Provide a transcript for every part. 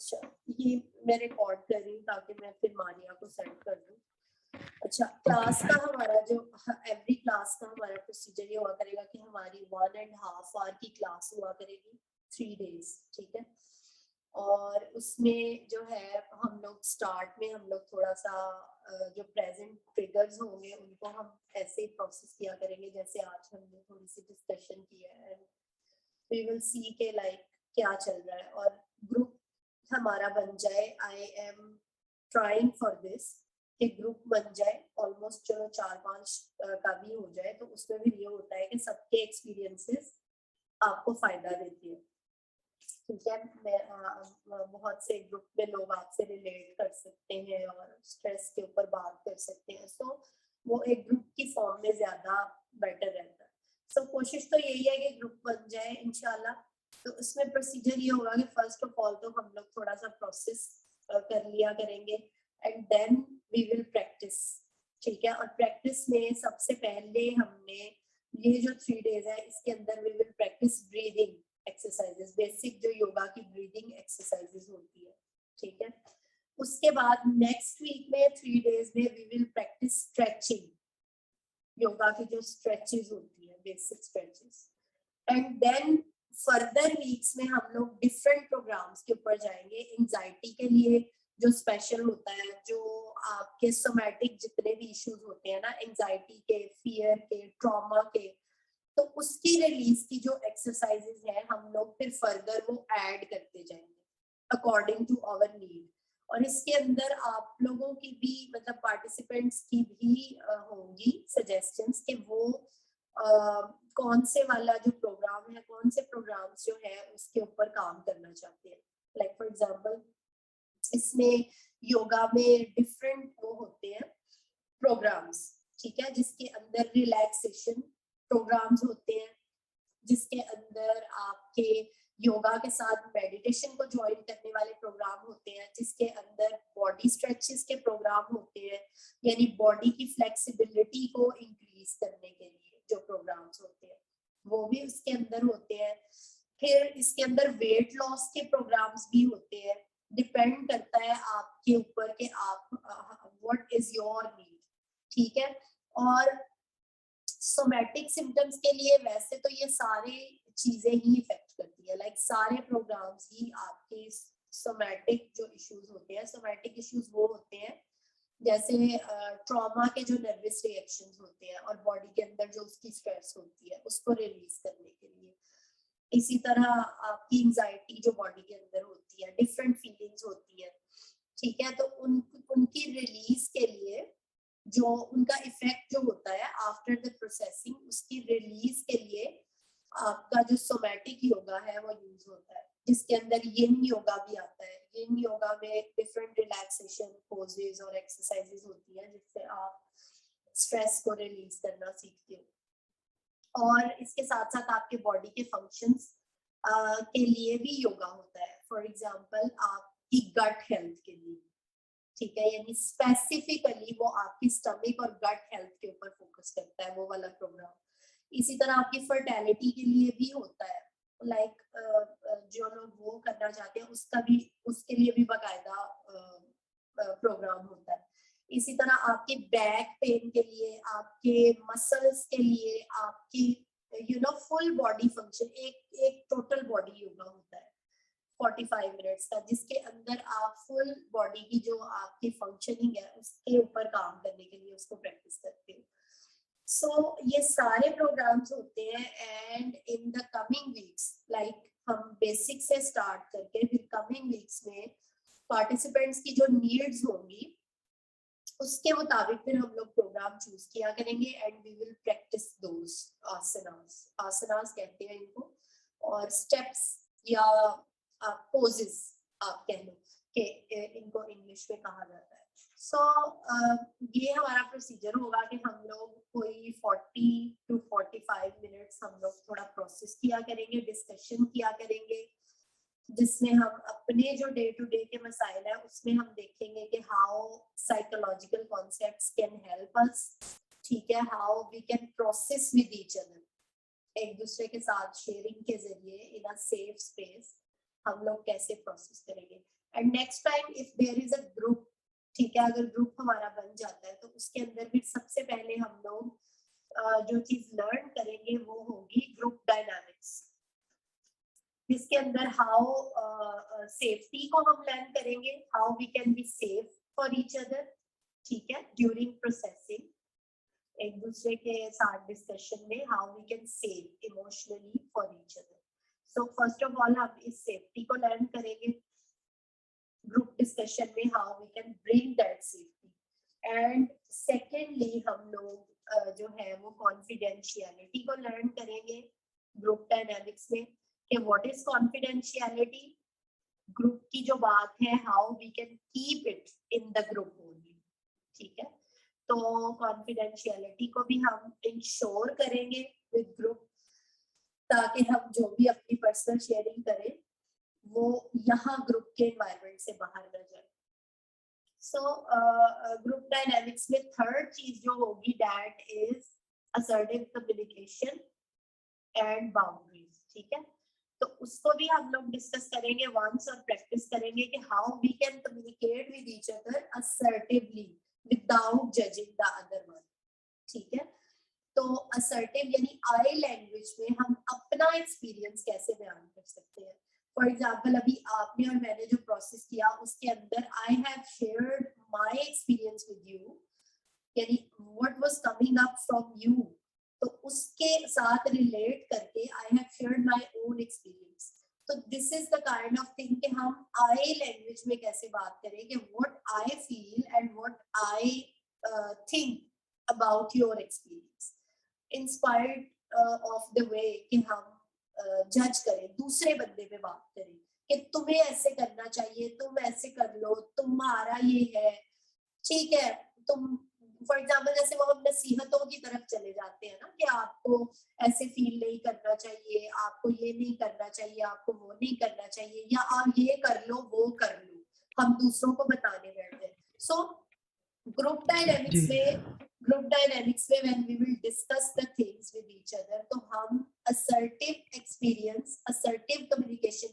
अच्छा, ये मैं रिकॉर्ड कर रही हूँ ताकि मैं फिर मारिया को सेंड कर दूँ। अच्छा, क्लास का हमारा जो एवरी क्लास का हमारा प्रोसीजर ये हुआ करेगा कि हमारी 1.5 आवर की क्लास हुआ करेगी 3 डेज, ठीक है। और उसमें जो है हम लोग स्टार्ट में हम लोग थोड़ा सा जो प्रेजेंट ट्रिगर्स होंगे उनको हम ऐसे ही प्रोसेस किया करेंगे जैसे आज हमने थोड़ी सी डिस्कशन किया है। वी विल सी के लाइक क्या चल रहा है और ग्रुप हमारा बन जाए। I am trying for this कि ग्रुप बन जाए, ऑलमोस्ट चलो 4-5 का भी हो जाए, तो उसमें भी ये होता है कि सबके एक्सपीरियंसेस आपको फायदा देती है, ठीक है। मैं बहुत से ग्रुप में लोग आपसे रिलेट कर सकते हैं और स्ट्रेस के ऊपर बात कर सकते हैं, सो वो एक ग्रुप की फॉर्म में ज्यादा बेटर रहता है। सो कोशिश तो यही है कि ग्रुप बन जाए इंशाल्लाह। तो उसमें प्रोसीजर ये होगा कि फर्स्ट ऑफ ऑल तो हम लोग थोड़ा सा प्रोसेस कर लिया करेंगे and then we will practice, ठीक है। और प्रैक्टिस में सबसे पहले हमने ये जो 3 डेज है इसके अंदर we will practice breathing exercises, basic जो योगा की ब्रीदिंग एक्सरसाइजेस होती है, ठीक है। उसके बाद नेक्स्ट वीक में 3 डेज में we will practice stretching, yoga की जो स्ट्रेचेस होती है, basic stretches. And then further weeks में हम लोग डिफरेंट प्रोग्राम्स के ऊपर जाएंगे। एंजाइटी के लिए जो स्पेशल होता है, जो आपके सोमैटिक जितने भी इश्यूज होते हैं ना, एंजाइटी के, फियर के, ट्रॉमा के, तो उसकी रिलीज की जो एक्सरसाइजेस है हम लोग फिर फर्दर वो ऐड करते जाएंगे अकॉर्डिंग टू आवर नीड। और इसके अंदर आप लोगों की भी मतलब पार्टिसिपेंट्स की भी होंगी सजेशंस कि वो कौन से वाला जो प्रोग्राम है, कौन से प्रोग्राम्स जो है उसके ऊपर काम करना चाहते हैं। लाइक फॉर एग्जांपल इसमें योगा में डिफरेंट वो होते हैं प्रोग्राम्स, ठीक है, जिसके अंदर रिलैक्सेशन प्रोग्राम्स होते हैं, जिसके अंदर आपके योगा के साथ मेडिटेशन को ज्वाइन करने वाले प्रोग्राम होते हैं, जिसके अंदर बॉडी स्ट्रेचेस के प्रोग्राम होते हैं, यानी बॉडी की फ्लेक्सिबिलिटी को इंक्रीज करने के लिए जो प्रोग्राम्स होते हैं वो भी उसके अंदर होते हैं। फिर इसके अंदर वेट लॉस के प्रोग्राम्स भी होते हैं, डिपेंड करता है आपके ऊपर कि आप व्हाट इज योर नीड, ठीक है। और सोमैटिक सिम्टम्स के लिए वैसे तो ये सारे चीजें ही इफेक्ट करती है, लाइक सारे प्रोग्राम्स ही आपके सोमैटिक जो इश्यूज होते हैं, सोमैटिक इश्यूज वो होते हैं जैसे ट्रॉमा के जो नर्वस रिएक्शंस होते हैं और बॉडी के अंदर जो उसकी स्ट्रेस होती है उसको रिलीज करने के लिए। इसी तरह आपकी एंजाइटी जो बॉडी के अंदर होती है, डिफरेंट फीलिंग्स होती है, ठीक है, तो उनकी रिलीज के लिए जो उनका इफेक्ट जो होता है आफ्टर द प्रोसेसिंग, उसकी रिलीज के लिए आपका जो सोमैटिक योगा है वो यूज होता है, जिसके अंदर यिन योगा भी आता है। यिन योगा में डिफरेंट रिलैक्सेशन पोजेस और एक्सरसाइजेस होती है जिससे आप स्ट्रेस को रिलीज करना सीखते हो। और इसके साथ साथ आपके बॉडी के फंक्शंस के लिए भी योगा होता है। फॉर एग्जांपल आपकी गट हेल्थ के लिए, ठीक है, यानी स्पेसिफिकली वो आपकी स्टमक और गट हेल्थ के ऊपर फोकस करता है वो वाला प्रोग्राम। इसी तरह आपकी फर्टिलिटी के लिए भी होता है, लाइक जो लोग वो करना चाहते हैं उसका भी, उसके लिए भी बाकायदा प्रोग्राम होता है। इसी तरह आपके बैक पेन के लिए, आपके मसल्स के लिए, आपकी फुल बॉडी फंक्शन, एक टोटल बॉडी योगा होता है 45 मिनट्स का, जिसके अंदर आप फुल बॉडी की जो आपकी फंक्शनिंग है उसके ऊपर काम करने के लिए उसको प्रैक्टिस करते हो। सो ये सारे प्रोग्राम्स होते हैं and in the coming weeks, like हम बेसिक से स्टार्ट करके फिर कमिंग वीक्स में पार्टिसिपेंट्स की जो नीड्स होंगी उसके मुताबिक फिर हम लोग प्रोग्राम चूज किया करेंगे एंड वी विल प्रैक्टिस दोस आसनास, आसनास कहते हैं इनको, और स्टेप्स या पोजेस आप कह लो कि इनको इंग्लिश में कहा जाता है। सो ये हमारा प्रोसीजर होगा कि हम लोग कोई 40 to 45 मिनट्स हम लोग थोड़ा प्रोसेस किया करेंगे, डिस्कशन किया करेंगे, जिसमें हम अपने जो डे टू डे के मसाइल है उसमें हम देखेंगे कि how psychological concepts can help us, ठीक है, how we can process with each other, एक दूसरे के साथ शेयरिंग के जरिए इन अ सेफ स्पेस हम लोग कैसे प्रोसेस करेंगे। And next time if there is a group, ठीक है, अगर ग्रुप हमारा बन जाता है तो उसके अंदर भी सबसे पहले हम लोग जो चीज लर्न करेंगे वो होगी ग्रुप डायनामिक्स, जिसके अंदर हाउ सेफ्टी को हम लर्न करेंगे, how we can be safe for each other, ठीक है, ड्यूरिंग प्रोसेसिंग, एक दूसरे के साथ डिस्कशन में how we can save emotionally for each other. So first of all हम इस सेफ्टी को लर्न करेंगे ग्रुप डिस्कशन में, how we can bring that safety, and secondly हम लोग जो है वो कॉन्फिडेंशियलिटी को लर्न करेंगे ग्रुप डायनामिक्स में, कि व्हाट इज कॉन्फिडेंशियलिटी, ग्रुप की जो बात है how we can keep it in the group only, ठीक है। तो कॉन्फिडेंशियलिटी को भी हम इंश्योर करेंगे विद ग्रुप, ताकि हम जो भी अपनी पर्सनल शेयरिंग करें वो यहाँ ग्रुप के एनवायरनमेंट से बाहर न जाए। सो ग्रुप डायनामिक्स में थर्ड चीज जो होगी that is assertive communication and boundaries, ठीक है। तो उसको भी हम लोग डिस्कस करेंगे वंस और प्रैक्टिस करेंगे कि how we can communicate with each other assertively without judging the other one, ठीक है। तो असर्टिव यानी आई लैंग्वेज में हम अपना एक्सपीरियंस कैसे बयान कर सकते हैं। फॉर एग्जाम्पल अभी आपने और मैंने जो प्रोसेस किया उसके अंदर I have shared my experience with you, यानी what was coming up from you, तो उसके साथ रिलेट करके I have shared my own experience. तो this is the kind of thing कि हम आई लैंग्वेज में कैसे बात करें कि what I feel and what I think about your experience, inspired of the way कि हम जज करें, दूसरे बंदे पे बात करें कि तुम्हें ऐसे करना चाहिए, तुम ऐसे कर लो, तुम्हारा ये है, ठीक है। तुम फॉर एग्जाम्पल जैसे वो हम नसीहतों की तरफ चले जाते हैं ना कि आपको ऐसे फील नहीं करना चाहिए, आपको ये नहीं करना चाहिए, आपको वो नहीं करना चाहिए, या आप ये कर लो वो कर लो, हम दूसरों को बताने बैठते हैं। सो ग्रुप डायनामिक्स में when we will discuss the things with each other, तो हम असर्टिव एक्सपीरियंस, असर्टिव कम्युनिकेशन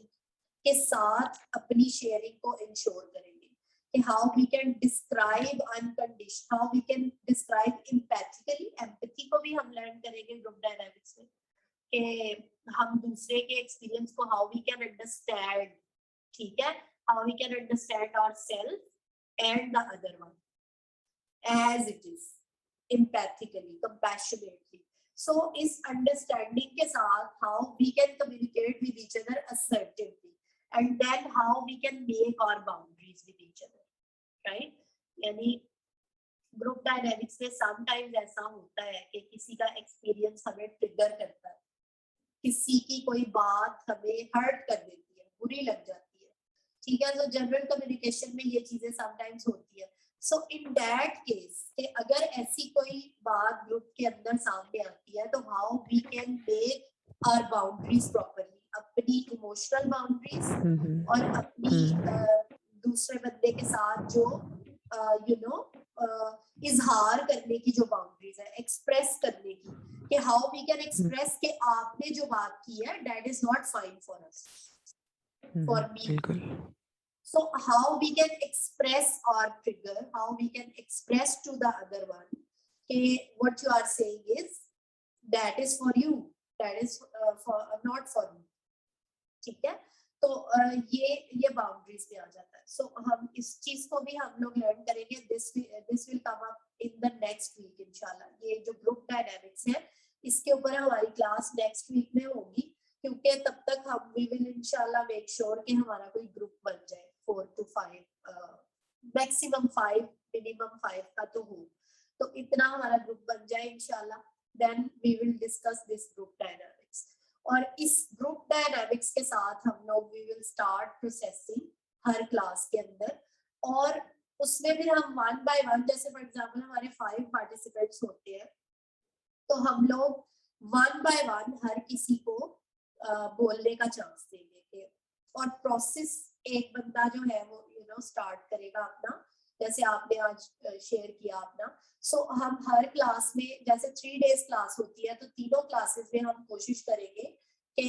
के साथ अपनी शेयरिंग को इंश्योर करेंगे कि how we can describe unconditional, how we can describe empathically, empathy को भी हम लर्न करेंगे ग्रुप डायनामिक्स में कि हम दूसरे के एक्सपीरियंस को हाउ वी कैन अंडरस्टैंड, ठीक है, how we can understand ourselves and the other one as it is, empathically, compassionately. So इस understanding के साथ how we can communicate with each other assertively, and then how we can make our boundaries with each other, right? यानी group dynamics में sometimes ऐसा होता है कि किसी का एक्सपीरियंस हमें ट्रिगर करता है, किसी की कोई बात हमें हर्ट कर देती है, बुरी लग जाती है, ठीक है। तो जनरल कम्युनिकेशन में ये चीजें समटाइम्स होती है। सो इन दैट केस कि अगर ऐसी कोई बात ग्रुप के अंदर सामने आती है तो how we can make our boundaries properly, अपनी इमोशनल बाउंड्रीज और अपनी दूसरे बंदे के साथ जो इजहार करने की जो बाउंड्रीज है, एक्सप्रेस करने की, कि हाउ वी कैन एक्सप्रेस कि आपने जो बात की है that is not fine for us, for me. So how we can express our trigger, how we can express to the other one, okay, what you are saying is that is for you, that is for not for me, ठीक है। तो ये boundaries में आ जाता है। सो हम इस चीज को भी हम लोग लर्न करेंगे, this will come up in the next week इंशाल्लाह। ये जो ग्रुप डायनामिक्स है इसके ऊपर हमारी क्लास नेक्स्ट वीक में होगी, क्योंकि तब तक हम वी विल इंशाल्लाह मेक श्योर कि हमारा कोई ग्रुप बन जाए 4 to 5, मैक्सिमम 5, मिनिमम 5 का तो हो, तो इतना हमारा ग्रुप बन जाए इंशाल्लाह, then we will discuss this group dynamics. और इस ग्रुप डायनामिक्स के साथ हम लोग वी विल स्टार्ट प्रोसेसिंग हर क्लास के अंदर, और उसमें भी हम वन बाय वन, जैसे फॉर एग्जांपल हमारे 5 पार्टिसिपेंट्स होते हैं तो हम लोग वन बाय वन हर किसी को बोलने का चांस देंगे, और प्रोसेस एक बंदा जो है वो स्टार्ट करेगा अपना, जैसे आपने आज शेयर किया अपना। सो हम हर क्लास में, जैसे 3 days क्लास होती है, तो तीनों क्लासेस में हम कोशिश करेंगे कि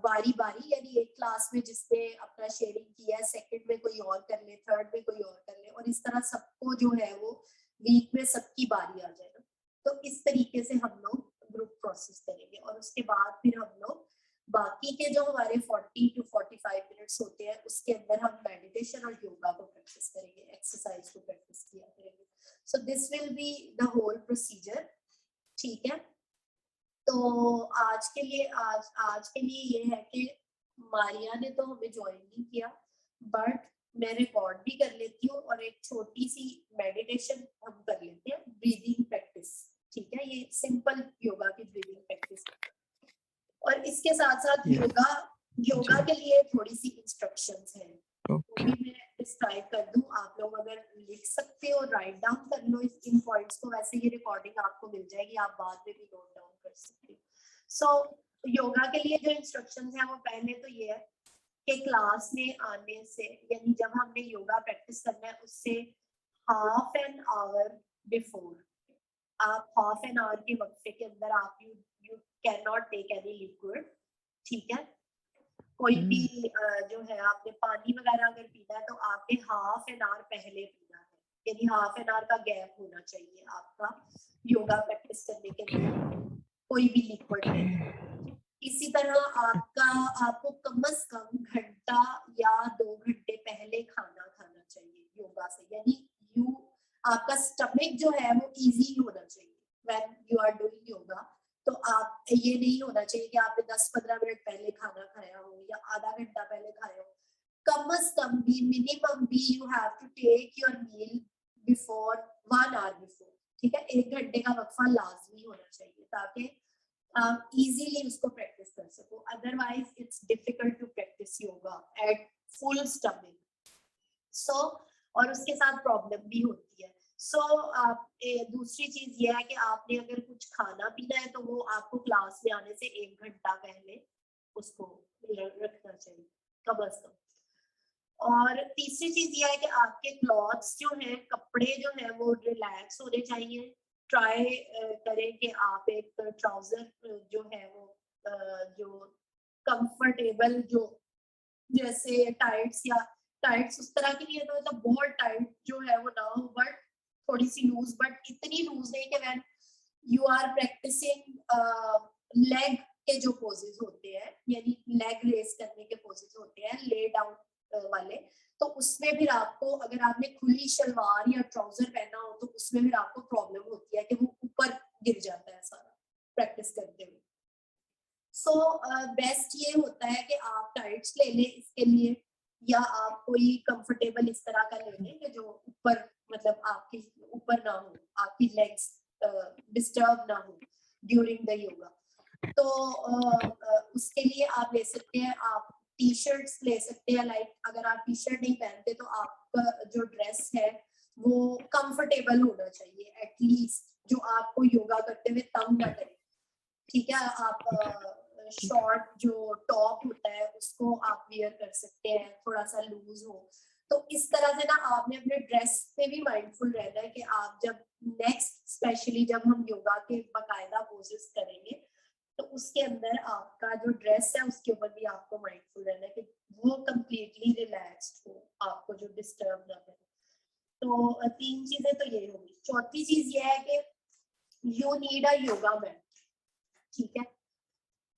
बारी बारी, यानी एक क्लास में जिसने अपना शेयरिंग किया है, सेकंड में कोई और कर ले, थर्ड में कोई और कर ले, और इस तरह सबको जो है वो वीक में सबकी बारी आ जाए ना। तो इस तरीके से हम लोग ग्रुप प्रोसेस करेंगे, और उसके बाद फिर हम लोग बाकी के जो हमारे 40 to 45 मिनट्स होते हैं उसके अंदर हम मेडिटेशन और योगा को प्रैक्टिस करेंगे, एक्सरसाइज को प्रैक्टिस किया करेंगे। So this will be the whole procedure, ठीक है। तो आज के लिए ये है कि मारिया ने तो हमें ज्वाइन नहीं किया, बट मैं रिकॉर्ड भी कर लेती हूँ और एक छोटी सी मेडिटेशन हम कर लेते हैं, ब्रीदिंग प्रैक्टिस, ठीक है। ये सिंपल योगा की ब्रीदिंग प्रैक्टिस, और इसके साथ साथ योगा के लिए थोड़ी सी इंस्ट्रक्शंस हैं, वो भी मैं डिस्क्राइब कर दूं। आप लोग अगर लिख सकते हो, राइट डाउन कर लो इन पॉइंट्स को, वैसे ये रिकॉर्डिंग आपको मिल जाएगी, आप बाद में भी नोट डाउन कर सकते हो। सो योगा के लिए जो इंस्ट्रक्शंस हैं वो पहले तो ये है कि क्लास में आने से, यानी जब हमने योगा प्रैक्टिस करना है उससे हाफ एन आवर बिफोर, आप हाफ एन आवर के वक्फे के अंदर आप you can not take any liquid, ठीक है। कोई भी जो है आपने पानी वगैरह अगर पीना है तो आपके हाफ एन आवर पहले पीना है, यानी हाफ एन आवर का गैप होना चाहिए आपका योगा प्रैक्टिस करने के लिए, कोई भी लिक्विड नहीं। इसी तरह आपको कम से कम घंटा या 2 घंटे पहले खाना खाना चाहिए योगा से, यानी आपका स्टमक जो है वो इजी होना चाहिए when you are doing yoga. तो आप ये नहीं होना चाहिए कि आपने 10-15 मिनट पहले खाना खाया हो या आधा घंटा पहले खाया हो। कम से कम भी, मिनिमम भी, you have to take your meal before 1 hour before, ठीक है। 1 घंटे का वक्फा लाजमी होना चाहिए ताकि आप इजीली उसको प्रैक्टिस कर सको, otherwise it's difficult to practice yoga at full stomach. So और उसके साथ प्रॉब्लम भी होती है। सो आप दूसरी चीज ये है कि आपने अगर कुछ खाना पीना है तो वो आपको क्लास में आने से 1 घंटा पहले उसको रखना चाहिए कम से कम। और तीसरी चीज ये है कि आपके क्लॉथ्स जो हैं, कपड़े जो हैं वो रिलैक्स होने चाहिए। ट्राई करें कि आप एक ट्राउजर जो है वो जो कंफर्टेबल, जो जैसे टाइट्स उस तरह की नहीं है, तो बहुत टाइट जो है वो ना हो, बट थोड़ी सी लूज, बट इतनी लूज नहीं कि when you are practicing leg के जो पोजेस होते हैं, यानी लेग रेस करने के पोजेस होते हैं ले डाउन वाले, तो उसमें फिर आपको, अगर आपने खुली शलवार या ट्राउजर पहना हो तो उसमें फिर आपको प्रॉब्लम होती है कि वो ऊपर गिर जाता है सारा प्रैक्टिस करते हुए। सो बेस्ट ये होता है कि आप टाइट्स ले लें इसके लिए, या आप कोई कंफर्टेबल इस तरह का ले लें कि जो ऊपर, मतलब आपके ऊपर ना हो, आपकी लेग्स डिस्टर्ब ना हो ड्यूरिंग द योगा। तो उसके लिए आप ले सकते हैं, आप टी शर्ट्स ले सकते हैं। लाइक अगर आप टी शर्ट नहीं पहनते तो आपका जो ड्रेस है वो कंफर्टेबल होना चाहिए, एटलीस्ट जो आपको योगा करते हुए तंग ना करे, ठीक है। आप शॉर्ट जो टॉप होता है उसको आप वियर कर सकते हैं, थोड़ा सा लूज हो। तो इस तरह से ना आपने अपने ड्रेस पे भी माइंडफुल रहना है कि आप जब नेक्स्ट, स्पेशली जब हम योगा के बाकायदा पोजेस करेंगे तो उसके अंदर आपका जो ड्रेस है उसके ऊपर भी आपको माइंडफुल रहना है कि वो कंप्लीटली रिलैक्स्ड हो, आपको जो डिस्टर्ब ना करे। तो 3 चीजें तो ये होगी। चौथी चीज ये है कि you need a yoga mat, ठीक है।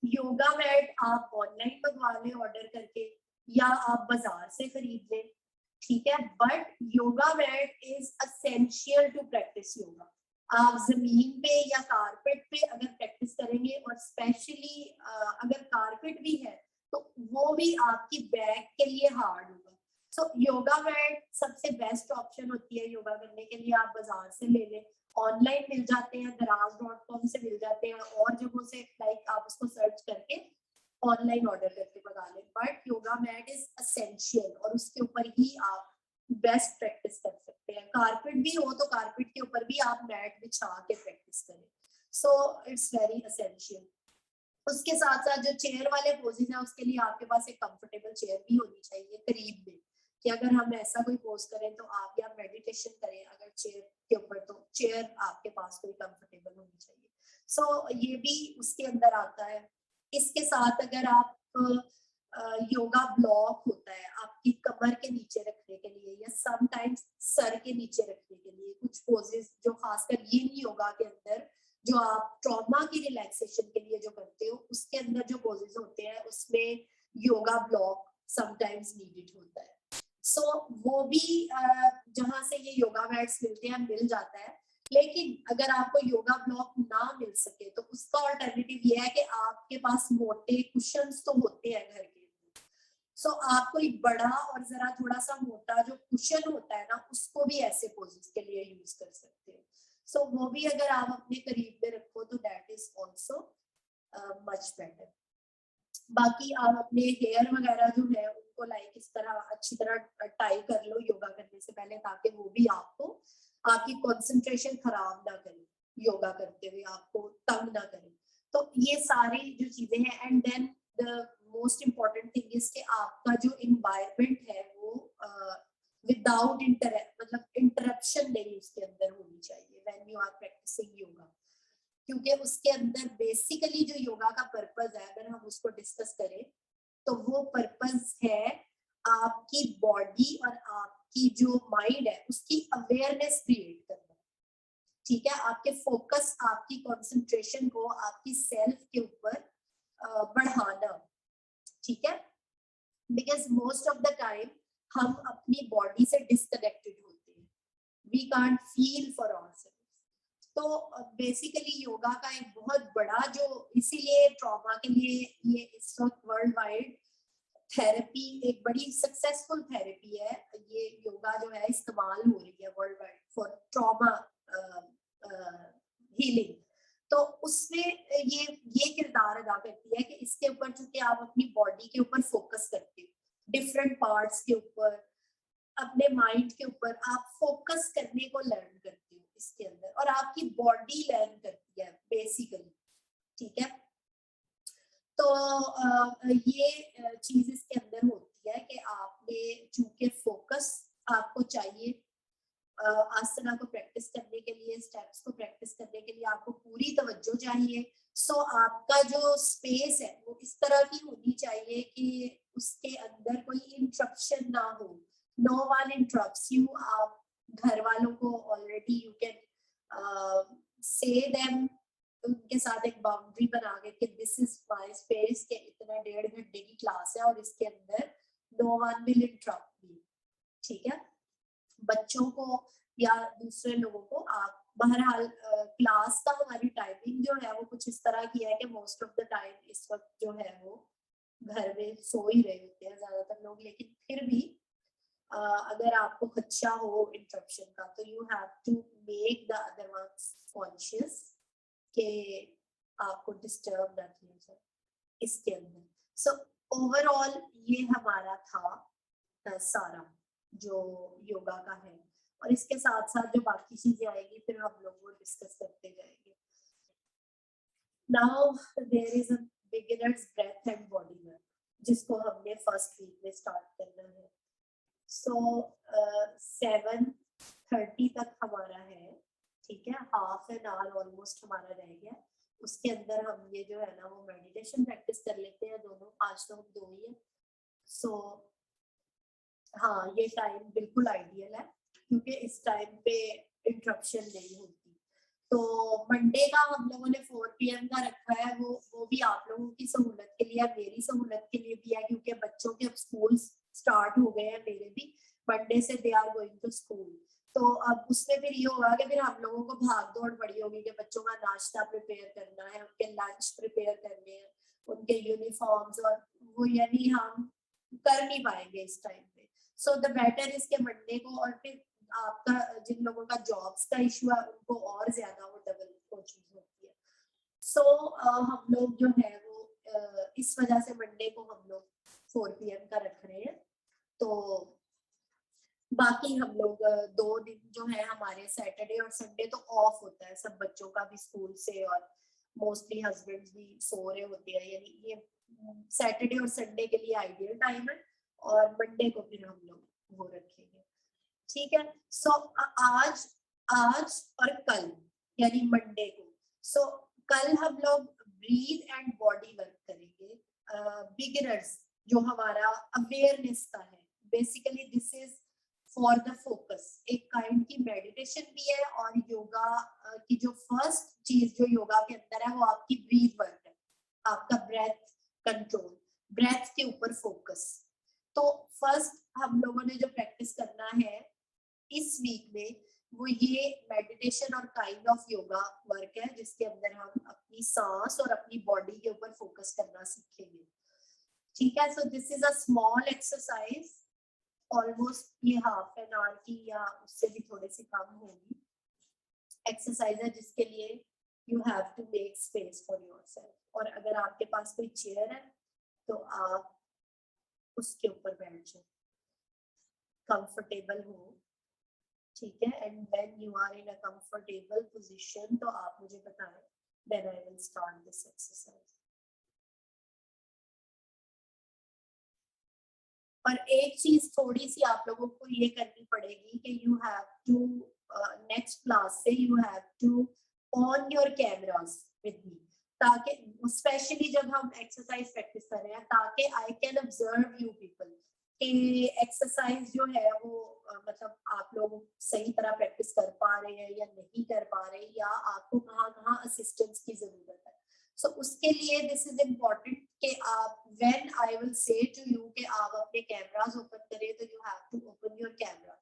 योगा मैट आप ऑनलाइन मंगवा लें ऑर्डर करके, या आप बाजार से खरीद लें, ठीक है। But yoga mat is essential to practice yoga. आप जमीन पे या कारपेट पे अगर प्रैक्टिस करेंगे, और स्पेशली अगर कारपेट भी है तो वो भी आपकी बैक के लिए हार्ड होगा। सो योगा मैट सबसे बेस्ट ऑप्शन होती है योगा करने के लिए। आप बाजार से ले लें, ऑनलाइन मिल जाते हैं, दराज.com से मिल जाते हैं, और जगहों से, लाइक आप उसको सर्च करके ऑनलाइन ऑर्डर करके मंगा लें। But yoga mat is essential, और उसके ऊपर ही आप बेस्ट प्रैक्टिस कर सकते हैं। कारपेट भी हो तो कारपेट के ऊपर भी आप मैट बिछा के प्रैक्टिस करें। So it's very essential. उसके साथ साथ जो चेयर वाले पोजेज हैं उसके लिए आपके पास एक कंफर्टेबल चेयर भी होनी चाहिए करीब में, कि अगर हम ऐसा कोई पोज करें तो आप या मेडिटेशन करें अगर चेयर के ऊपर, तो चेयर आपके पास कोई कंफर्टेबल होनी चाहिए। सो ये भी उसके अंदर आता है। इसके साथ अगर आप योगा ब्लॉक होता है आपकी कमर के नीचे रखने के लिए या समटाइम्स सर के नीचे रखने के लिए। कुछ पोजेस जो खासकर यिन योगा के अंदर जो आप ट्रॉमा की रिलैक्सेशन के लिए जो करते हो उसके अंदर जो पोजेस होते हैं उसमें योगा ब्लॉक समटाइम्स नीडेड होता है। सो वो भी जहां से ये योगा मैट्स मिलते हैं मिल जाता है। लेकिन अगर आपको योगा ब्लॉक ना मिल सके तो उसका ऑल्टरनेटिव ये है कि आपके पास मोटे कुशन्स तो होते हैं घर के। सो आप कोई बड़ा और जरा थोड़ा सा मोटा जो कुशन होता है ना उसको भी ऐसे पोजेस के लिए यूज कर सकते हो। सो वो भी अगर आप अपने करीब में रखो तो that is also much better. बाकी आप अपने हेयर वगैरह जो है उनको लाइक इस तरह अच्छी तरह टाई कर लो योगा करने से पहले ताकि वो भी आपको आपकी कंसंट्रेशन खराब ना करे, योगा करते हुए आपको तंग ना करे। तो ये सारी जो चीजें हैं and then the most important thing is कि आपका जो इन्वायरमेंट है वो विदाउट मतलब इंटरप्शन नहीं उसके अंदर होनी चाहिए when you are practicing yoga. क्योंकि उसके अंदर बेसिकली जो योगा का पर्पस है अगर हम उसको डिस्कस करें तो वो पर्पस है आपकी बॉडी और आपकी जो माइंड है उसकी अवेयरनेस क्रिएट करना। ठीक है, आपके फोकस आपकी कंसंट्रेशन को आपकी सेल्फ के ऊपर बढ़ाना। ठीक है, because most of the time हम अपनी बॉडी से डिस्कनेक्टेड होते हैं, we can't feel for ourselves. तो बेसिकली योगा का एक बहुत बड़ा जो इसीलिए ट्रॉमा के लिए ये इस वक्त वर्ल्ड वाइड थेरेपी एक बड़ी सक्सेसफुल थेरेपी है। ये योगा जो है इस्तेमाल हो रही है world wide for trauma healing. तो उसमें ये किरदार अदा करती है कि इसके ऊपर चूंकि आप अपनी बॉडी के ऊपर फोकस करते हो, डिफरेंट पार्ट्स के ऊपर, अपने माइंड के ऊपर आप फोकस करने को लर्न करते हो इसके अंदर और आपकी बॉडी लर्न करती है बेसिकली। ठीक है, तो ये चीज इसके अंदर होती है कि आपने चूंकि फोकस आपको चाहिए आसना को प्रैक्टिस करने के लिए, स्टेप्स को प्रैक्टिस करने के लिए आपको पूरी तवज्जो चाहिए। सो आपका जो स्पेस है वो इस तरह की होनी चाहिए कि उसके अंदर कोई इंटरप्शन ना हो, नो वन इंटरप्ट्स यू। आप घर वालों को already you can say them, उनके साथ एक बाउंड्री बना के कि दिस इज माय स्पेस के इतना 1.5 घंटे की क्लास है और इसके अंदर no one will interrupt me. ठीक है, बच्चों को या दूसरे लोगों को आप बहरहाल क्लास का हमारी टाइमिंग जो है वो कुछ इस तरह की है कि मोस्ट ऑफ द टाइम इस वक्त जो है वो घर में सो ही रहे होते हैं ज्यादातर लोग। लेकिन फिर भी अगर आपको खदशा हो इंटरप्शन का तो you have to make the other ones conscious कि आपको डिस्टर्ब ना किया जाए इसके अंदर। सो ओवरऑल ये हमारा था सारा जो योगा का है और इसके साथ साथ जो बाकी चीजें आएगी फिर हम लोग वो डिस्कस करते जाएंगे। Now there is a beginners breath and body work जिसको हमने फर्स्ट वीक में स्टार्ट करना है। सो 7:30 तक हमारा है। ठीक है, हाफ एन आवर ऑलमोस्ट हमारा रह गया। उसके अंदर हम ये जो है ना वो मेडिटेशन प्रैक्टिस कर लेते हैं दोनों। आज तो हम दो ही है। सो हाँ, ये टाइम बिल्कुल आइडियल है क्योंकि इस टाइम पे इंटरप्शन नहीं होती। तो मंडे का हम लोगों ने 4 PM का रखा है, वो भी आप लोगों की सहूलत के लिए, मेरी सहूलत के लिए भी है क्योंकि बच्चों के अब स्कूल स्टार्ट हो गए हैं। मेरे भी मंडे से they are going to school. तो अब उसमें फिर ये होगा कि फिर हम लोगों को भाग दौड़ पड़ी होगी कि बच्चों का नाश्ता प्रिपेयर करना है, उनके लंच प्रिपेयर करने हैं, उनके यूनिफॉर्म्स, और वो यानी हम कर नहीं पाएंगे इस टाइम पे। सो द बेटर इज के मंडे को, और फिर आपका जिन लोगों का जॉब्स का इशू है उनको और ज्यादा वो डबल कोचिंग होती है। सो हम लोग जो है वो इस वजह से मंडे को हम लोग 4 PM का रख रहे हैं। तो बाकी हम लोग 2 दिन जो है हमारे सैटरडे और संडे तो ऑफ होता है सब बच्चों का भी स्कूल से, और मोस्टली हस्बैंड्स भी सो रहे होते हैं। यानी ये सैटरडे और संडे के लिए आइडियल टाइम है और मंडे को फिर हम लोग वो रखेंगे। ठीक है, सो आज और कल यानी मंडे को, सो कल हम लोग ब्रीथ एंड बॉडी वर्क करेंगे बिगिनर्स जो हमारा अवेयरनेस का है। Basically this is for the focus, एक काइंड की मेडिटेशन भी है, और योगा की जो फर्स्ट चीज जो योगा के अंदर है वो आपकी ब्रीथ वर्क है, आपका ब्रेथ कंट्रोल, ब्रेथ के ऊपर फोकस। तो फर्स्ट हम लोगों ने जो प्रैक्टिस करना है इस वीक में वो ये मेडिटेशन और काइंड ऑफ योगा वर्क है, जिसके अंदर हम अपनी सांस और अपनी बॉडी के ऊपर फोकस करना सीखेंगे। ठीक है, so this is a small exercise, almost ये हाफ एन आवर की या उससे भी थोड़े से कम होगी एक्सरसाइज है, जिसके लिए you have to make space for yourself. और अगर आपके पास कोई चेयर है तो आप उसके ऊपर बैठ जाओ, कंफर्टेबल हो। ठीक है, and when you are in a comfortable position तो आप मुझे बताएं, then I will start this exercise. पर एक चीज थोड़ी सी आप लोगों को ये करनी पड़ेगी कि you have to next class से you have to on your cameras with me, ताकि स्पेशली जब हम एक्सरसाइज प्रैक्टिस कर रहे हैं, ताकि I can observe you people कि एक्सरसाइज जो है वो मतलब आप लोग सही तरह प्रैक्टिस कर पा रहे हैं या नहीं कर पा रहे, या आपको कहाँ कहाँ असिस्टेंस की जरूरत है। सो उसके लिए दिस इज इम्पोर्टेंट कि आप when I will say to you कि आप अपने कैमरास ओपन करें, तो you have to open your cameras,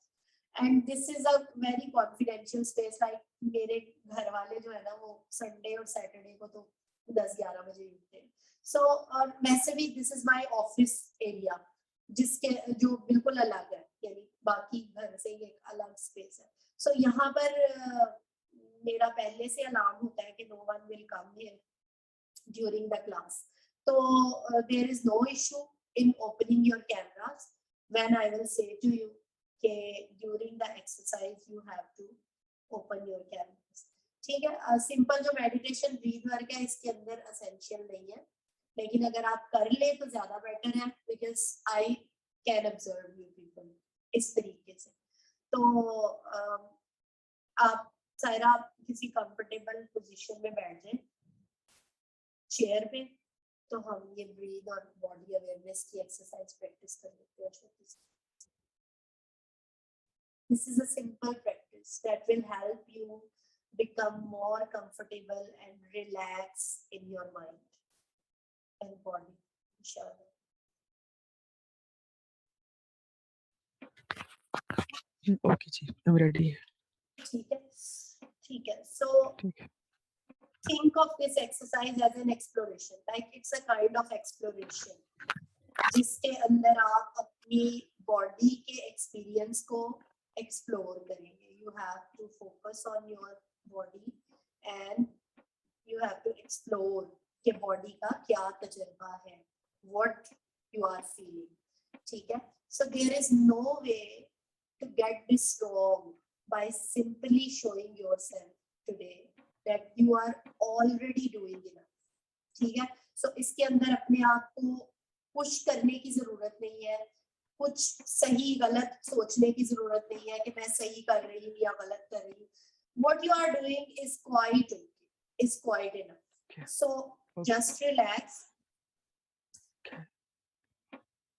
and this is a very confidential space. Like मेरे घर वाले जो है ना वो संडे और सैटरडे को तो 10-11 बजे उठते हैं। सो और वैसे भी this is my office area, जिसके जो बिल्कुल अलग है, यानी बाकी घर से एक अलग स्पेस है। सो यहाँ पर मेरा पहले से अलार्म होता है कि no one will come here during the class. So there is no issue in opening your cameras when I will say to you that during the exercise you have to open your cameras. ठीक है, simple जो meditation breathe work है इसके अंदर essential नहीं है, लेकिन अगर आप कर ले तो ज्यादा बेटर है, because I can observe you people इस तरीके से। तो आप सायरा किसी कंफर्टेबल पोजीशन में बैठ जाए चेयर पे, तो हम ये ब्रीथ और बॉडी अवेयरनेस की एक्सरसाइज प्रैक्टिस कर लेते हैं छोटी सी। This is a simple practice that will help you become more comfortable and relax in your mind and body, inshallah. Okay ji, I'm ready. ठीक है, so think of this exercise as an exploration, like it's a kind of exploration जिसके अंदर आप अपनी body के experience को explore करेंगे। You have to focus on your body and you have to explore कि बॉडी का क्या तजुर्बा है, व्हाट यू आर फीलिंग। ठीक है, so there is no way to get this wrong by simply showing yourself today that you are already doing enough. ठीक है, सो इसके अंदर अपने आप को पुश करने की जरूरत नहीं है, कुछ सही गलत सोचने की जरूरत नहीं है कि मैं सही कर रही हूँ या गलत कर रही हूँ। What you are doing is quite okay, is quite enough. Okay. So okay. Just relax okay.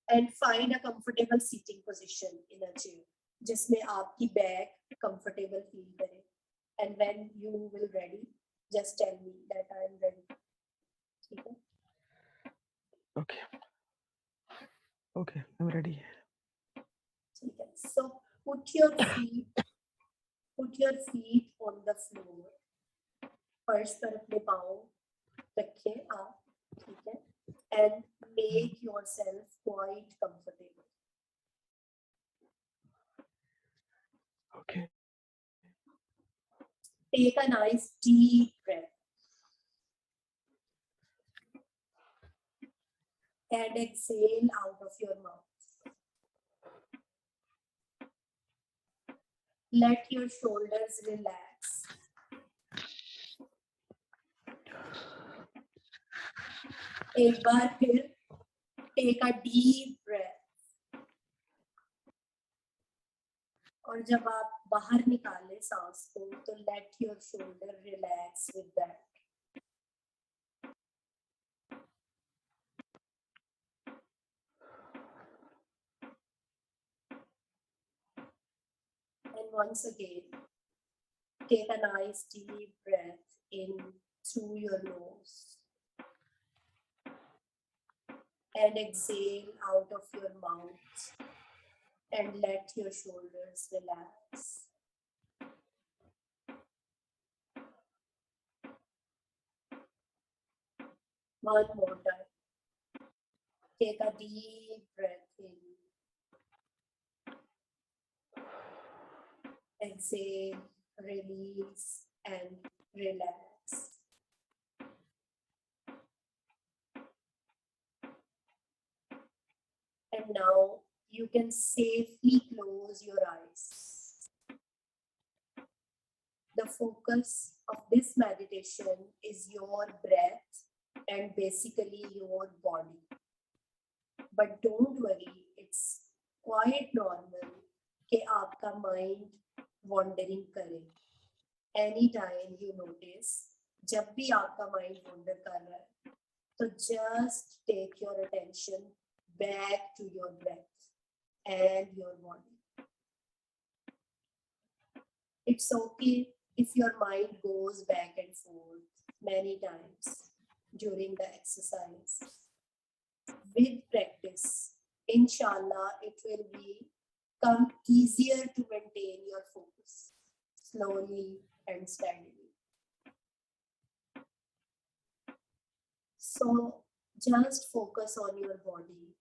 And find a comfortable seating position in a chair, जिसमें आपकी बैक comfortable feel करे. And when you will ready, just tell me that I am ready. ठीक है? Okay. Okay, I'm ready. ठीक है, so put your feet on the floor. फर्श पर अपने पाँव रखें आप, ठीक है, and make yourself quite comfortable. Okay. Take a nice deep breath and exhale out of your mouth. Let your shoulders relax. एक बार फिर take a deep breath. और जब आप बाहर निकालें सांस को तो let your shoulder relax with that. once again, take a nice deep breath in through your nose and exhale out of your mouth and let your shoulders relax. One more time. Take a deep breath in. Exhale, release, and relax. And now you can safely close your eyes. The focus of this meditation is your breath and basically your body. But don't worry, it's quite normal कि आपका mind wandering करे. Anytime you notice, जब भी आपका mind wander कर रहा है, तो just take your attention back to your breath and your body. It's okay if your mind goes back and forth many times during the exercise. With practice, inshallah, it will become easier to maintain your focus slowly and steadily. So just focus on your body.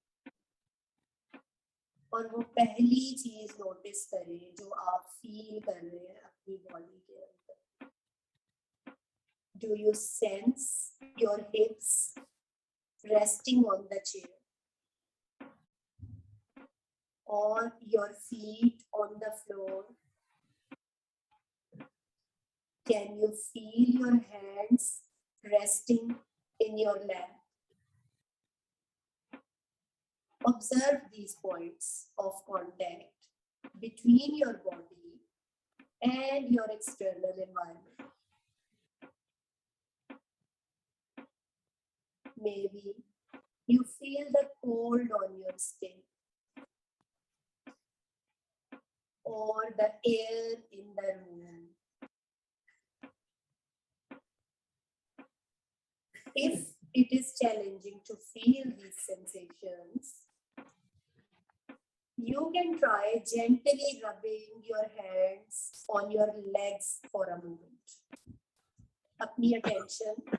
और वो पहली चीज notice करें जो आप feel कर रहे हैं अपनी बॉडी के अंदर. Do you sense your hips resting on the chair or your feet on the floor? Can you feel your hands resting in your lap? Observe these points of contact between your body and your external environment. Maybe you feel the cold on your skin or the air in the room. If it is challenging to feel these sensations, you can try gently rubbing your hands on your legs for a moment. अपनी attention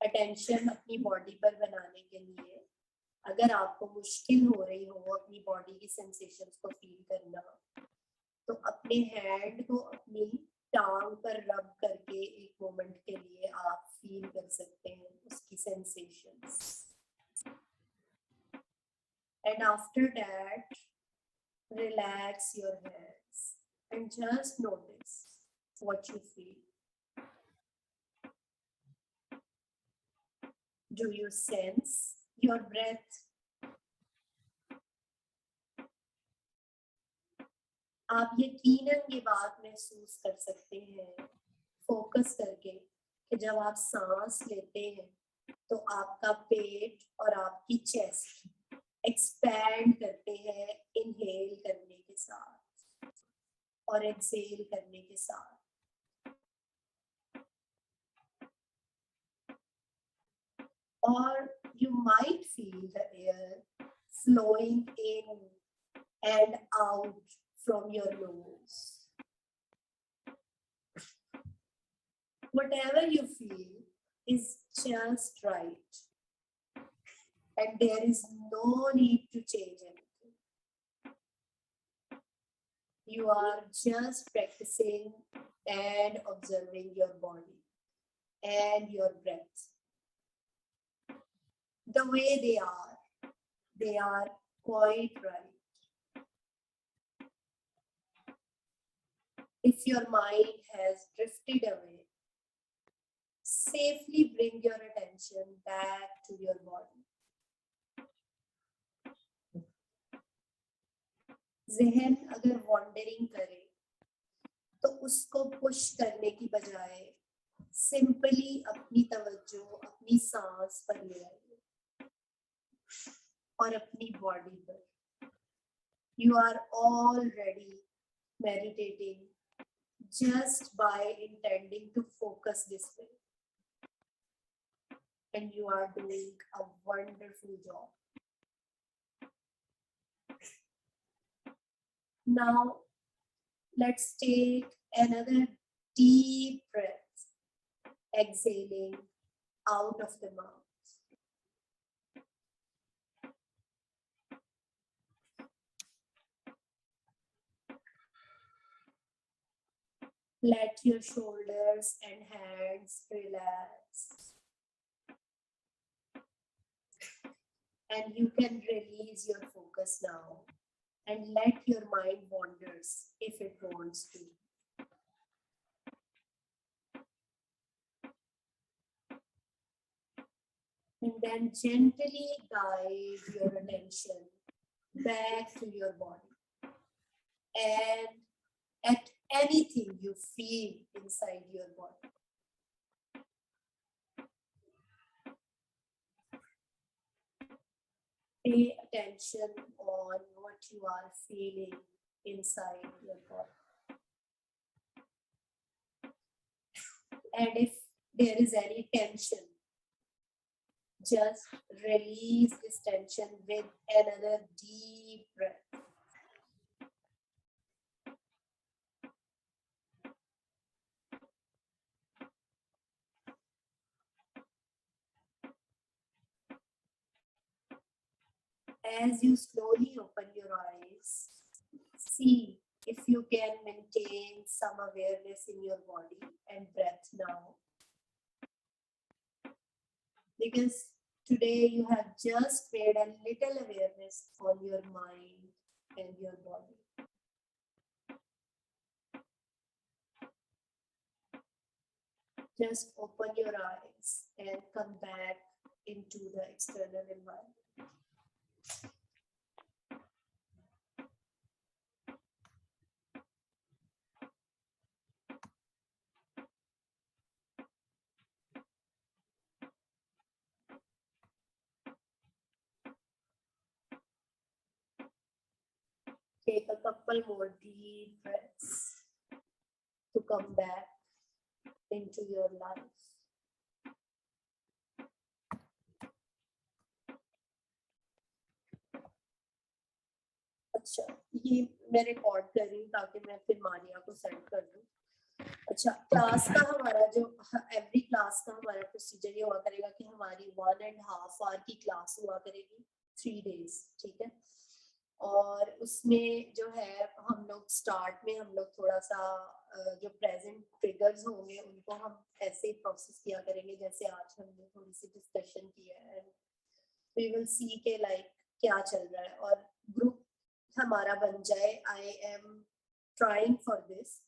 अपनी body पर बनाने के लिए, अगर आपको मुश्किल हो रही हो अपनी बॉडी की सेंसेशंस को फील करना, तो अपने हैंड को अपनी टांग पर रब करके एक मोमेंट के लिए आप फील कर सकते हैं उसकी sensations. And after that, relax your hands and just notice what you feel. Do you sense your breath? आप यकीनन ये बात महसूस कर सकते हैं फोकस करके कि जब आप सांस लेते हैं तो आपका पेट और आपकी चेस्ट एक्सपैंड करते हैं इनहेल करने के साथ और एक्सहेल करने के साथ. Or you might feel the air flowing in and out from your nose. Whatever you feel is just right. And there is no need to change anything. You are just practicing and observing your body and your breath. The way they are quite right. If your mind has drifted away, safely bring your attention back to your body. ज़हन अगर wandering करे तो उसको push करने की बजाय simply अपनी तवज्जो अपनी सांस पर ले आइए और अपनी बॉडी पर. You are already meditating just by intending to focus this way. And you are doing a wonderful job. Now, let's take another deep breath, exhaling out of the mouth. Let your shoulders and hands relax. And you can release your focus now and let your mind wanders if it wants to. And then gently guide your attention back to your body. And at anything you feel inside your body. Pay attention on what you are feeling inside your body. And if there is any tension, just release this tension with another deep breath. As you slowly open your eyes, see if you can maintain some awareness in your body and breath now. Because today you have just made a little awareness on your mind and your body. Just open your eyes and come back into the external environment. Take a couple more deep breaths to come back into your life. अच्छा, ये मैं record कर रही हूँ ताकि मैं फिर मारिया को सेंड कर दूँ। अच्छा, क्लास का हमारा जो एवरी क्लास का हमारा प्रोसीजर ये हुआ करेगा कि हमारी 1.5 आवर की क्लास हुआ करेगी 3 days, ठीक है। और उसमें जो है हम लोग स्टार्ट में हम लोग थोड़ा सा जो प्रेजेंट ट्रिगर्स होंगे उनको हम ऐसे ही प्रोसेस किया करेंगे जैसे आज हमने थोड़ी सी डिस्कशन किया है। वी विल सी के लाइक क्या चल रहा है और ग्रुप हमारा बन जाए। I am trying for this